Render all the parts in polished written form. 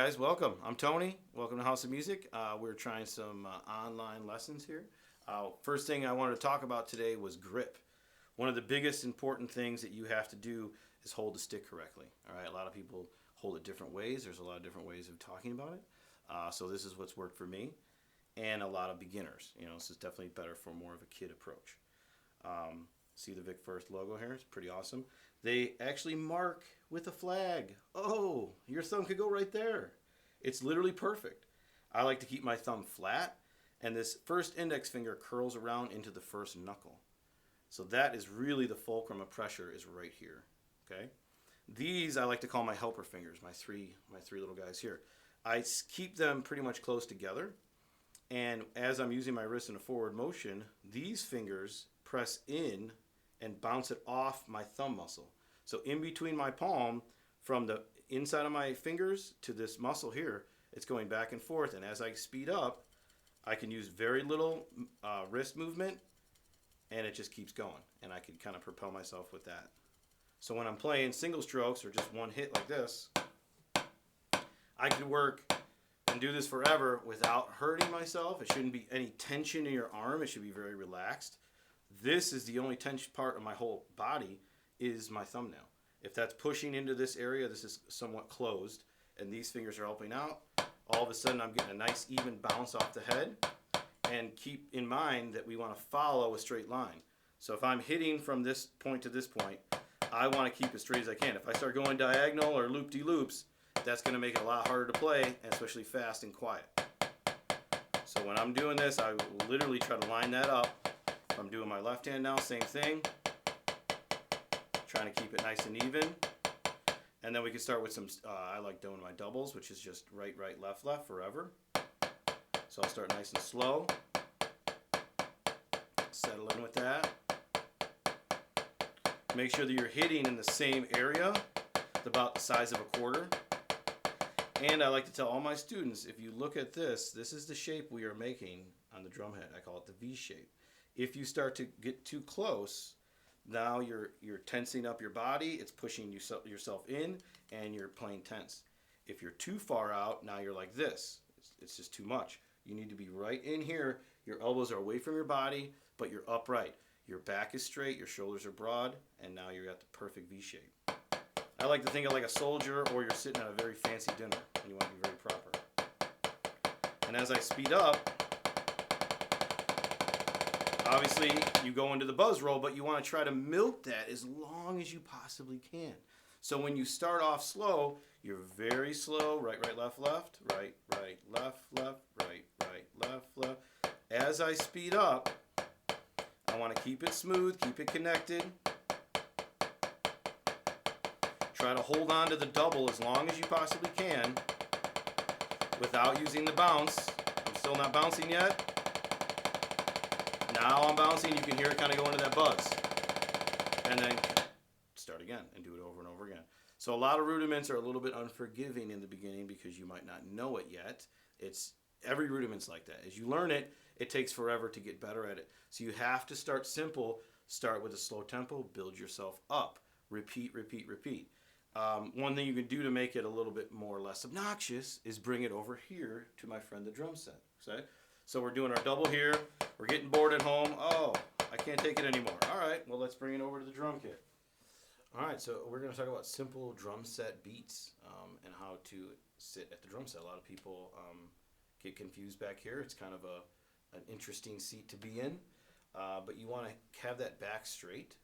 guys, welcome. I'm Tony. Welcome to House of Music. We're trying some online lessons here. First thing I wanted to talk about today was grip. One of the biggest important things that you have to do is hold the stick correctly. All right, a lot of people hold it different ways. There's a lot of different ways of talking about it. So this is what's worked for me and a lot of beginners. You know, this is definitely better for more of a kid approach. See the Vic First logo here? It's pretty awesome. They actually mark with a flag. Oh, your thumb could go right there. It's literally perfect. I like to keep my thumb flat, and this first index finger curls around into the first knuckle. So that is really the fulcrum of pressure is right here. Okay. These I like to call my helper fingers, my three little guys here. I keep them pretty much close together, and as I'm using my wrist in a forward motion, these fingers press in and bounce it off my thumb muscle. So in between my palm, from the inside of my fingers to this muscle here, it's going back and forth. And as I speed up, I can use very little wrist movement, and it just keeps going. And I can kind of propel myself with that. So when I'm playing single strokes or just one hit like this, I could work and do this forever without hurting myself. It shouldn't be any tension in your arm. It should be very relaxed. This is the only tension part of my whole body is my thumbnail. If that's pushing into this area, this is somewhat closed, and these fingers are helping out. All of a sudden, I'm getting a nice even bounce off the head. And keep in mind that we want to follow a straight line. So if I'm hitting from this point to this point, I want to keep as straight as I can. If I start going diagonal or loop-de-loops, that's going to make it a lot harder to play, especially fast and quiet. So when I'm doing this, I literally try to line that up. I'm doing my left hand now, same thing. Trying to keep it nice and even. And then we can start with some, I like doing my doubles, which is just right, right, left, left forever. So I'll start nice and slow. Settle in with that. Make sure that you're hitting in the same area, about the size of a quarter. And I like to tell all my students, if you look at this, this is the shape we are making on the drum head. I call it the V shape. If you start to get too close, now you're tensing up your body, it's pushing yourself in, and you're playing tense. If you're too far out, now you're like this. It's just too much. You need to be right in here. Your elbows are away from your body, but you're upright. Your back is straight, your shoulders are broad, and now you're at the perfect V shape. I like to think of like a soldier, or you're sitting at a very fancy dinner, and you want to be very proper. And as I speed up, obviously, you go into the buzz roll, but you want to try to milk that as long as you possibly can. So when you start off slow, you're very slow, right, right, left, left, right, right, left, left, right, right, left, left. As I speed up, I want to keep it smooth, keep it connected. Try to hold on to the double as long as you possibly can without using the bounce. I'm still not bouncing yet. Now I'm bouncing, you can hear it kind of go into that buzz. And then start again and do it over and over again. So a lot of rudiments are a little bit unforgiving in the beginning because you might not know it yet. Every rudiment's like that. As you learn it, it takes forever to get better at it. So you have to start simple, start with a slow tempo, build yourself up. Repeat, repeat, repeat. One thing you can do to make it a little bit more or less obnoxious is bring it over here to my friend the drum set. Okay? So we're doing our double here. We're getting bored at home. Oh, I can't take it anymore. All right, well, let's bring it over to the drum kit. All right, so we're going to talk about simple drum set beats and how to sit at the drum set. A lot of people get confused back here. It's kind of an interesting seat to be in, but you want to have that back straight.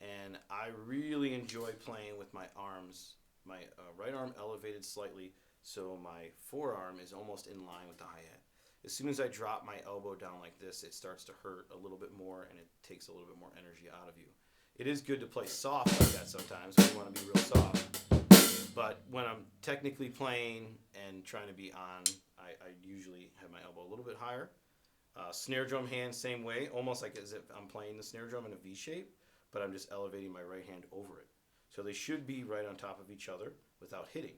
And I really enjoy playing with my arms, my right arm elevated slightly, so my forearm is almost in line with the hi-hat. As soon as I drop my elbow down like this, it starts to hurt a little bit more, and it takes a little bit more energy out of you. It is good to play soft like that sometimes when you want to be real soft. But when I'm technically playing and trying to be on, I usually have my elbow a little bit higher. Snare drum hand, same way, almost like as if I'm playing the snare drum in a V shape, but I'm just elevating my right hand over it. So they should be right on top of each other without hitting.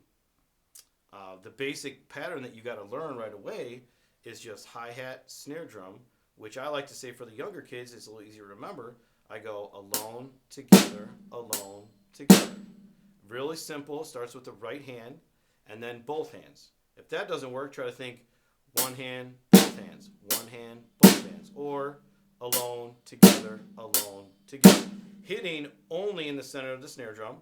The basic pattern that you got to learn right away is just hi-hat, snare drum, which I like to say for the younger kids, it's a little easier to remember. I go alone, together, alone, together. Really simple, starts with the right hand, and then both hands. If that doesn't work, try to think one hand, both hands, one hand, both hands, or alone, together, hitting only in the center of the snare drum.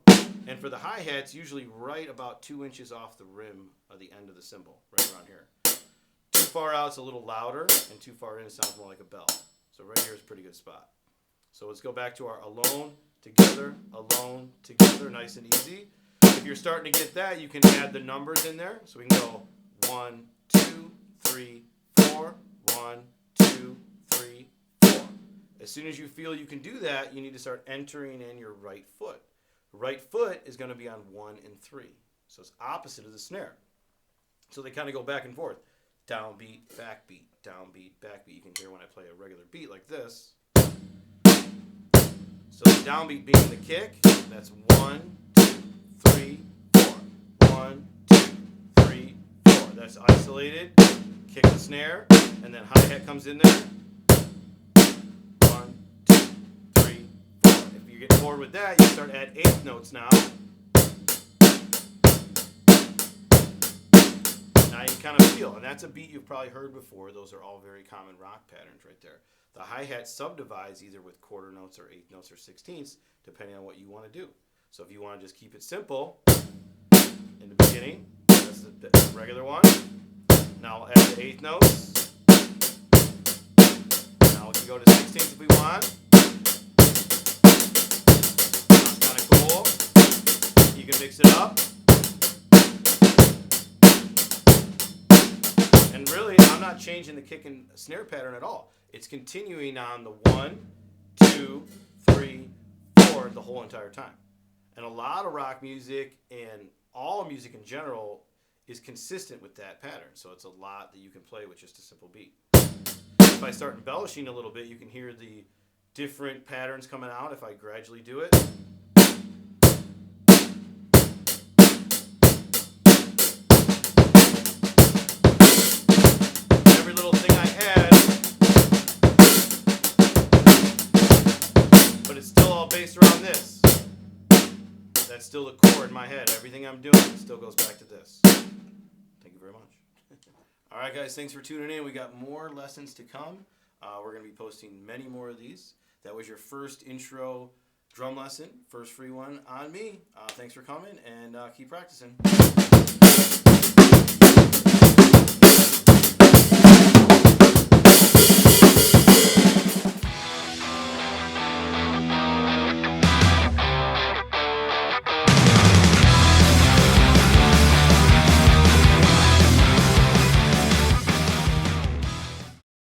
And for the hi-hats, usually right about 2 inches off the rim of the end of the cymbal, right around here. Too far out, it's a little louder, and too far in, it sounds more like a bell. So right here is a pretty good spot. So let's go back to our alone, together, nice and easy. If you're starting to get that, you can add the numbers in there. So we can go 1, 2, 3, 4, 1, 2, 3, 4. As soon as you feel you can do that, you need to start entering in your right foot. Right foot is going to be on 1 and 3. So it's opposite of the snare. So they kind of go back and forth. Downbeat, backbeat, downbeat, backbeat. You can hear when I play a regular beat like this. So the downbeat being the kick, that's 1, 2, 3, 4. 1, 2, 3, 4. That's isolated. Kick the snare, and then hi-hat comes in there. 1, 2, 3, 4. If you get bored with that, you start to add eighth notes now. Now you kind of feel, and that's a beat you've probably heard before. Those are all very common rock patterns right there. The hi-hat subdivides either with quarter notes or eighth notes or sixteenths, depending on what you want to do. So if you want to just keep it simple, in the beginning, that's the regular one. Now we'll add the eighth notes. Now we can go to sixteenths if we want. That's kind of cool. You can mix it up. And really, I'm not changing the kick and snare pattern at all. It's continuing on the 1, 2, 3, 4 the whole entire time. And a lot of rock music and all music in general is consistent with that pattern. So it's a lot that you can play with just a simple beat. If I start embellishing a little bit, you can hear the different patterns coming out if I gradually do it. Every little thing I add, but it's still all based around this. That's still the core in my head. Everything I'm doing still goes back to this. Thank you very much. All right, guys, thanks for tuning in. We got more lessons to come. We're going to be posting many more of these. That was your first intro drum lesson, first free one on me. Thanks for coming, and keep practicing.